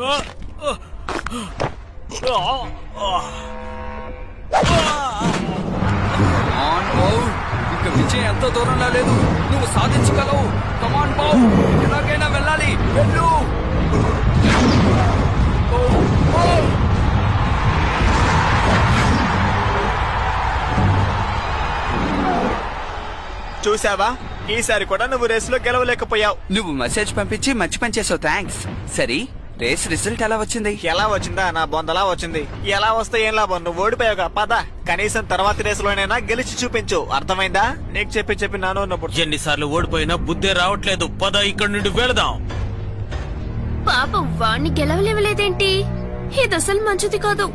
ఇక విజయం ఎంతో దూరంలో లేదు, నువ్వు సాధించగలవు. కమాన్ బావ్, ఎలాగైనా వెళ్ళాలి, వెళ్ళు. చూసావా, ఈసారి కూడా నువ్వు రేసులో గెలవలేకపోయావు. నువ్వు మెసేజ్ పంపించి మంచి పని చేసావు, థ్యాంక్స్. సరే, రేస్ రిజల్ట్ ఎలా వచ్చింది? ఎలా వచ్చిందా? నా బొందలా వచ్చింది. ఎలా వస్తే ఏం లాభం, నువ్వు ఓడిపోయావుగా. పద, కనీసం తర్వాతి రేసులోనైనా గెలిచి చూపించు, అర్థమైందా? నీకు చెప్పి నాను ఉన్నప్పుడు ఎన్నిసార్లు ఓడిపోయినా బుద్ధే రావట్లేదు. పద, ఇక్కడి నుండి వెళదాం. పాపం వాణ్ణి గెలవలేవలేదేంటి? ఇది అసలు మంచిది కాదు.